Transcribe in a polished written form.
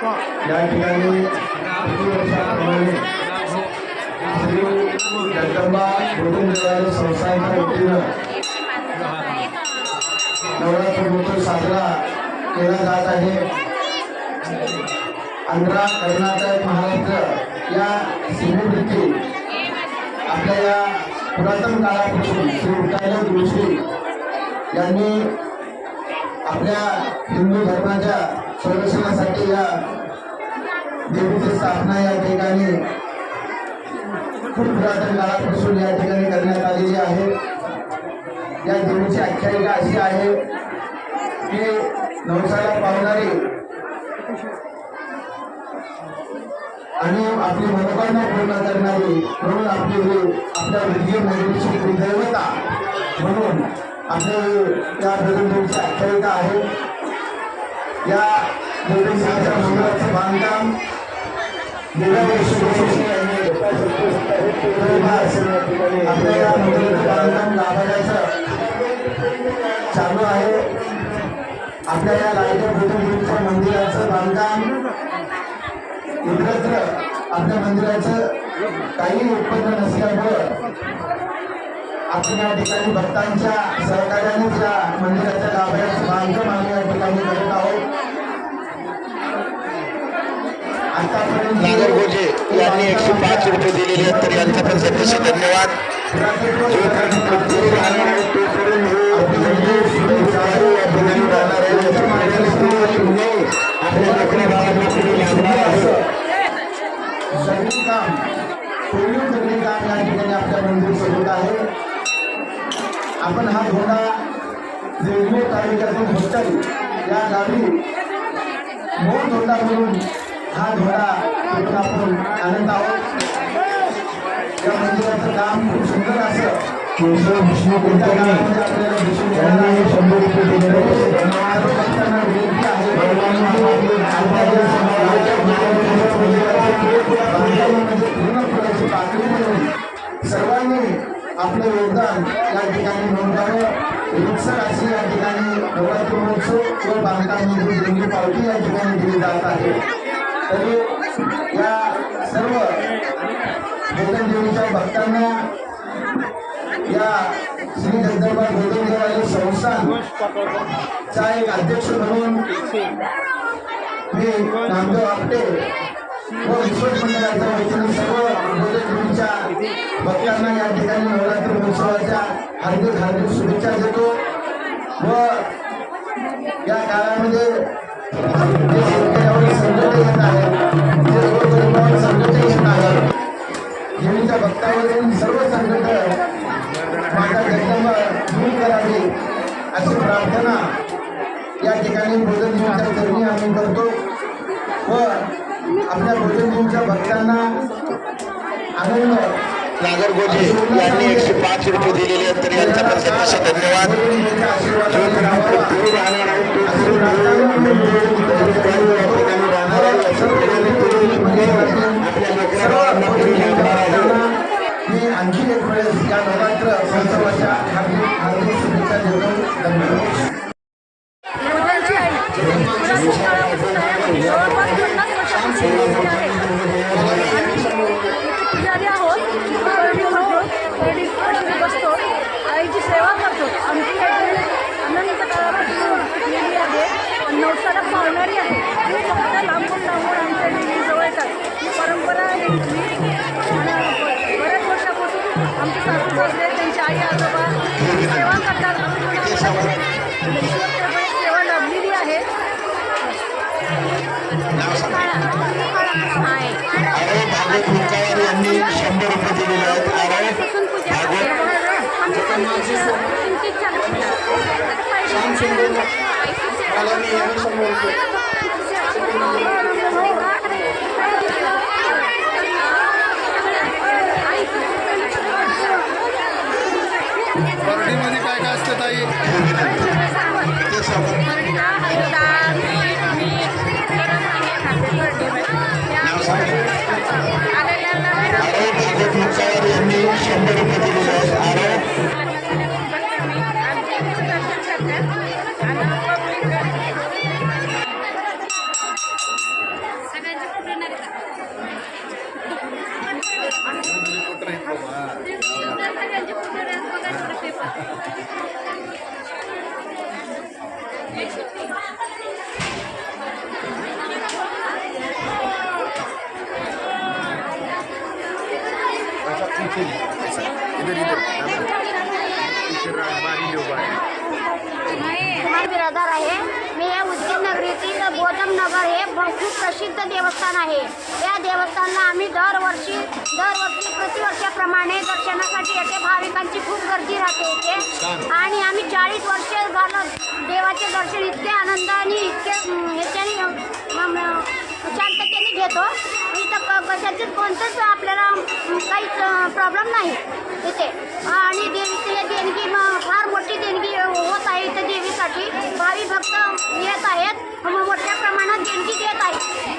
या ठिकाणी किती वर्षाप्रमाणे श्री जगदंबा गोविंदराज संस्थांच्या वतीनं नवरात्र महोत्सव साजरा केला जात आहे। आंध्र, कर्नाटक, महाराष्ट्र या सीमेवरती आपल्या या पुरातन काळापासून श्री विठ्ठल जोशी यांनी आपल्या हिंदू धर्माच्या संरक्षणासाठी या देवीची स्थापना या ठिकाणी खूप पुरातन काळापासून या ठिकाणी करण्यात आलेली आहे। या देवीची आख्यायिका अशी आहे की नवसाला पावणारी आणि आपली मनोकामना पूर्ण करणारी म्हणून आपल्या विद्ये मंदिराची कुलदैवता म्हणून आपल्या या देवीची आख्यायिका आहे। या देवीच्या मंदिराचं बांधकाम गेल्या वर्षी आपल्या या मंदिराचं बांधकाम गाभाऱ्याचं चालू आहे। आपल्या या लालगड देवीच्या मंदिराचं बांधकाम इतरत्र आपल्या मंदिराचं काही उत्पन्न नसल्यामुळं आपण या ठिकाणी भक्तांच्या सहकार्याने या मंदिराच्या गाभाऱ्याचं बांधकाम आम्ही या ठिकाणी करत आहोत। आतापर्यंत नागरगोजे यांनी 105 रुपये दिलेले आहेत, तर यांचा पण सर्विस धन्यवाद। आपल्या मंदिर सोबत आहे। आपण हा घोडा देवगड तालुक्यातील भोसरी या गावी मोठ घोडा म्हणून हा घोडा घेऊन आपण आनंद आहोत। या मंदिराचं काम खूप सुंदर असं केशव विष्णू कुलकर्णी यांनी 100 रुपये दिलेले विनंती आहे सर्वांनी आपलं योगदान या ठिकाणी नोंदवावं। उत्सव अशी या ठिकाणी नवरात्र महोत्सव व बांधकामामध्ये देणगी पावती या ठिकाणी दिली जात आहे। तरी या सर्व गोविंददेवीच्या भक्तांना या श्री जगदंबा गोविंदराज संस्थानचा एक अध्यक्ष म्हणून मी नामदेव आपटे व विश्वास मंडळाच्या वतीने सर्व गोविंददेवीच्या भक्तांना या ठिकाणी नवरात्र महोत्सवाच्या हार्दिक हार्दिक शुभेच्छा देतो। व या काळामध्ये जे शेतकऱ्यावर संकट येत आहे, जे गोरगरिबावर संकट येत आहे, देवीच्या भक्तावरील सर्व संकट माता जगदंबा दूर करावी अशी प्रार्थना या ठिकाणी गोविंददेवीच्या चरणी आम्ही करतो व आपल्या गोविंददेवीच्या भक्तांना आनंद। नागरगोजे यांनी 105 रुपये दिलेले आहेत, तर यांचा पण सर्विस धन्यवाद। मी आणखी एक वेळेस या नवरात्र महोत्सवाच्या हार्दिक शुभेच्छा देतो। धन्यवाद। पुजारी आहोत, बसतो, आईची सेवा करतो। आमची अनंत काळापासून केली आहे, नवसाला पावणारी आहे। फक्त लांबून लांबून आमच्या जवळ येतात। ही परंपरा आहे आणि बऱ्याच वर्षापासून आमचे सासू सासरे त्यांची आई आजोबा सेवा करतात। सेवा लाभलेली आहे। यांनी 100 रुपये दिलेले आहेत। बर्डीमध्ये काय काय असतं ताई? यांनी 100 रुपये दिलेले आहेत। कुमार बिरादार आहे. मी हे उदगीर नगरीतील बोधम नगर हे खूप प्रसिद्ध देवस्थान आहे. या देवस्थानला आम्ही दरवर्षी प्रतिवर्षाप्रमाणे दर्शनासाठी येते. भाविकांची खूप गर्दी राहते इथे आणि आम्ही 40 वर्ष झालं देवाचे दर्शन इतके आनंदाने इतके ह्याच्याने शांततेने घेतो. इथं कशाचीच कोणतंच आपल्याला काहीच प्रॉब्लेम नाही इथे. आणि देवीची हे देणगी फार मोठी देणगी होत आहे इथे देवीसाठी. भावी भक्त येत आहेत, मोठ्या प्रमाणात देणगी देत आहेत.